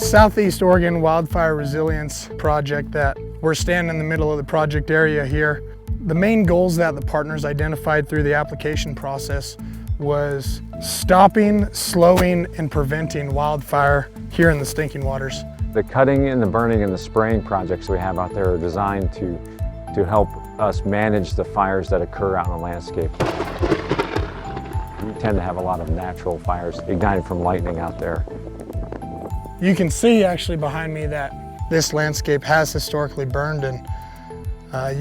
Southeast Oregon Wildfire Resilience project that we're standing in the middle of the project area here. The main goals that the partners identified through the application process was stopping, slowing, and preventing wildfire here in the Stinking Waters. The cutting and the burning and the spraying projects we have out there are designed to help us manage the fires that occur out in the landscape. We tend to have a lot of natural fires ignited from lightning out there. You can see actually behind me that this landscape has historically burned, and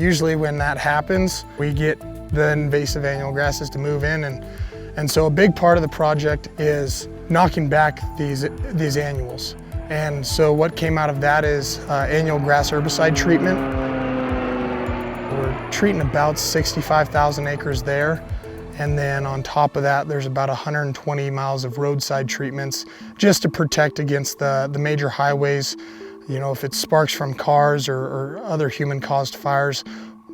usually when that happens, we get the invasive annual grasses to move in, and so a big part of the project is knocking back these annuals. And so what came out of that is annual grass herbicide treatment. We're treating about 65,000 acres there. And then on top of that, there's about 120 miles of roadside treatments just to protect against the major highways. You know, if it sparks from cars or other human-caused fires,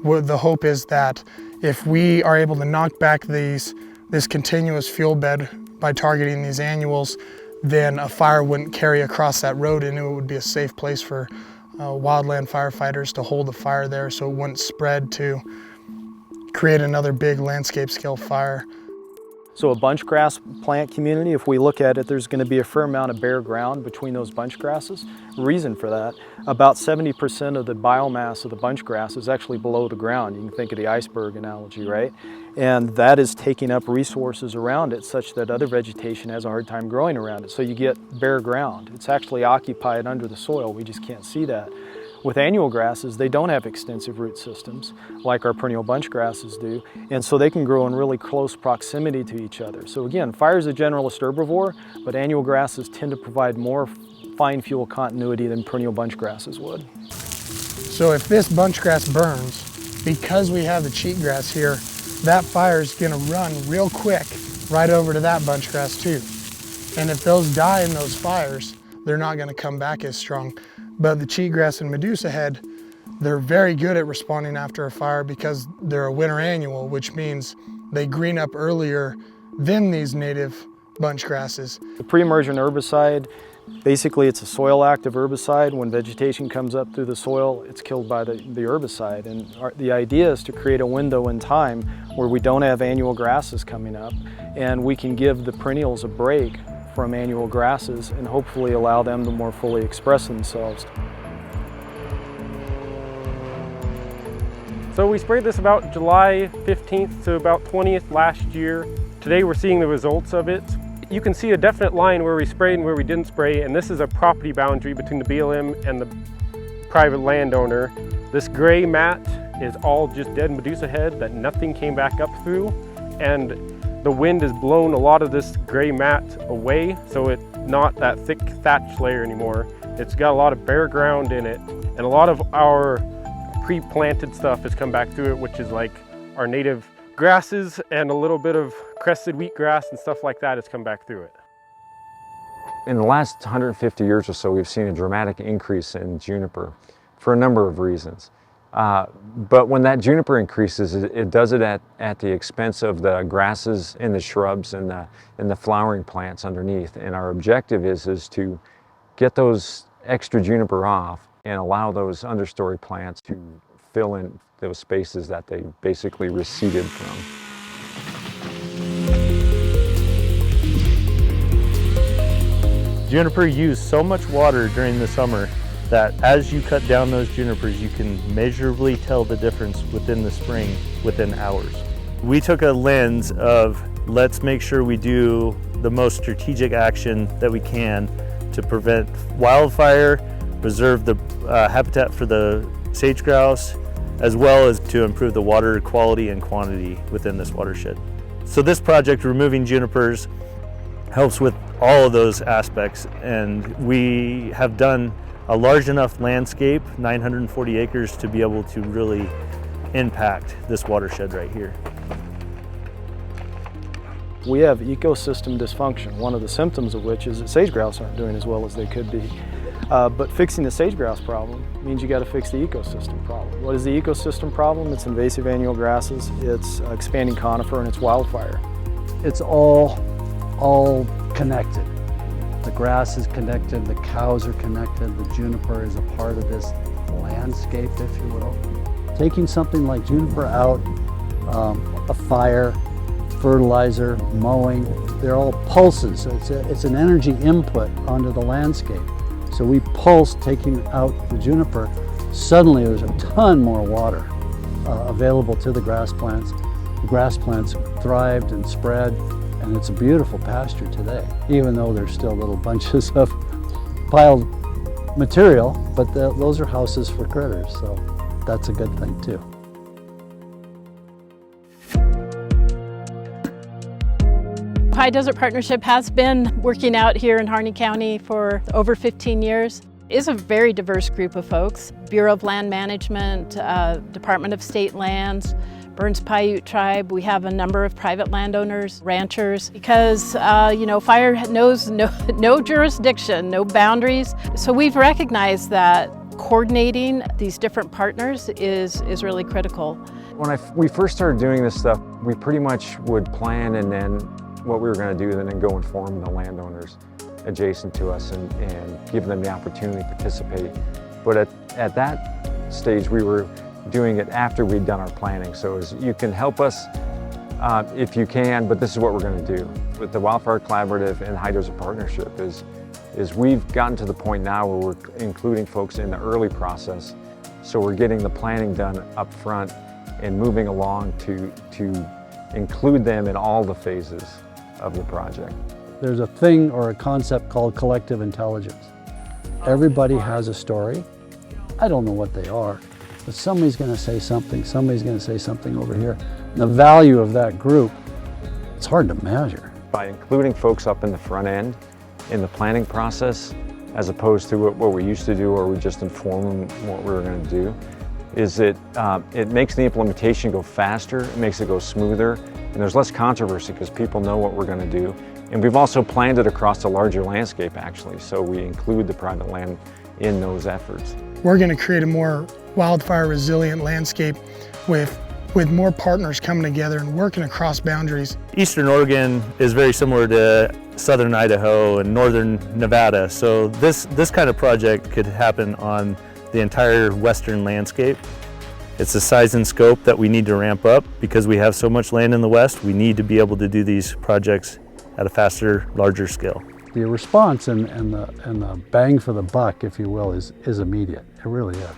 the hope is that if we are able to knock back this continuous fuel bed by targeting these annuals, then a fire wouldn't carry across that road, and it would be a safe place for wildland firefighters to hold the fire there so it wouldn't spread to create another big landscape scale fire. So a bunch grass plant community, if we look at it, there's going to be a fair amount of bare ground between those bunch grasses. Reason for that, about 70% of the biomass of the bunch grass is actually below the ground. You can think of the iceberg analogy, right? And that is taking up resources around it such that other vegetation has a hard time growing around it. So you get bare ground. It's actually occupied under the soil. We just can't see that. With annual grasses, they don't have extensive root systems like our perennial bunch grasses do, and so they can grow in really close proximity to each other. So again, fire is a generalist herbivore, but annual grasses tend to provide more fine fuel continuity than perennial bunch grasses would. So if this bunch grass burns, because we have the cheatgrass here, that fire is going to run real quick right over to that bunch grass too. And if those die in those fires, they're not going to come back as strong. But the cheatgrass and Medusa head, they're very good at responding after a fire because they're a winter annual, which means they green up earlier than these native bunch grasses. The pre-emergent herbicide, basically it's a soil active herbicide. When vegetation comes up through the soil, it's killed by the herbicide. And the idea is to create a window in time where we don't have annual grasses coming up, and we can give the perennials a break from annual grasses and hopefully allow them to more fully express themselves. So we sprayed this about July 15th to about 20th last year. Today we're seeing the results of it. You can see a definite line where we sprayed and where we didn't spray, and this is a property boundary between the BLM and the private landowner. This gray mat is all just dead Medusa head that nothing came back up through, and the wind has blown a lot of this gray mat away, so it's not that thick thatch layer anymore. It's got a lot of bare ground in it, and a lot of our pre-planted stuff has come back through it, which is like our native grasses and a little bit of crested wheatgrass and stuff like that has come back through it. In the last 150 years or so, we've seen a dramatic increase in juniper for a number of reasons. But when that juniper increases, it does it at the expense of the grasses and the shrubs and the flowering plants underneath. And our objective is to get those extra juniper off and allow those understory plants to fill in those spaces that they basically receded from. Juniper use so much water during the summer that as you cut down those junipers, you can measurably tell the difference within the spring within hours. We took a lens of let's make sure we do the most strategic action that we can to prevent wildfire, preserve the habitat for the sage grouse, as well as to improve the water quality and quantity within this watershed. So this project, removing junipers, helps with all of those aspects, and we have done a large enough landscape, 940 acres, to be able to really impact this watershed right here. We have ecosystem dysfunction, one of the symptoms of which is that sage grouse aren't doing as well as they could be. But fixing the sage grouse problem means you got to fix the ecosystem problem. What is the ecosystem problem? It's invasive annual grasses, it's expanding conifer, and it's wildfire. It's all connected. The grass is connected, the cows are connected, the juniper is a part of this landscape, if you will. Taking something like juniper out, a fire, fertilizer, mowing, they're all pulses. It's an energy input onto the landscape. So we pulse taking out the juniper. Suddenly there's a ton more water available to the grass plants. The grass plants thrived and spread, and it's a beautiful pasture today, even though there's still little bunches of piled material, but those are houses for critters, so that's a good thing too. High Desert Partnership has been working out here in Harney County for over 15 years. It's a very diverse group of folks. Bureau of Land Management, Department of State Lands, Burns Paiute Tribe. We have a number of private landowners, ranchers, because fire knows no jurisdiction, no boundaries. So we've recognized that coordinating these different partners is really critical. When we first started doing this stuff, we pretty much would plan and then what we were going to do and then go inform the landowners adjacent to us and give them the opportunity to participate. But at that stage, we were doing it after we'd done our planning. So you can help us if you can, but this is what we're going to do. With the Wildfire Collaborative and High Desert Partnership is we've gotten to the point now where we're including folks in the early process. So we're getting the planning done up front and moving along to include them in all the phases of the project. There's a thing or a concept called collective intelligence. Everybody has a story. I don't know what they are, but somebody's going to say something over here. And the value of that group, it's hard to measure. By including folks up in the front end in the planning process, as opposed to what we used to do where we just inform them what we were going to do, is it makes the implementation go faster, it makes it go smoother, and there's less controversy because people know what we're going to do. And we've also planned it across a larger landscape actually, so we include the private land in those efforts. We're going to create a more wildfire resilient landscape with more partners coming together and working across boundaries. Eastern Oregon is very similar to southern Idaho and northern Nevada, so this kind of project could happen on the entire western landscape. It's a size and scope that we need to ramp up because we have so much land in the west. We need to be able to do these projects at a faster, larger scale. The response and the bang for the buck, if you will, is immediate. It really is.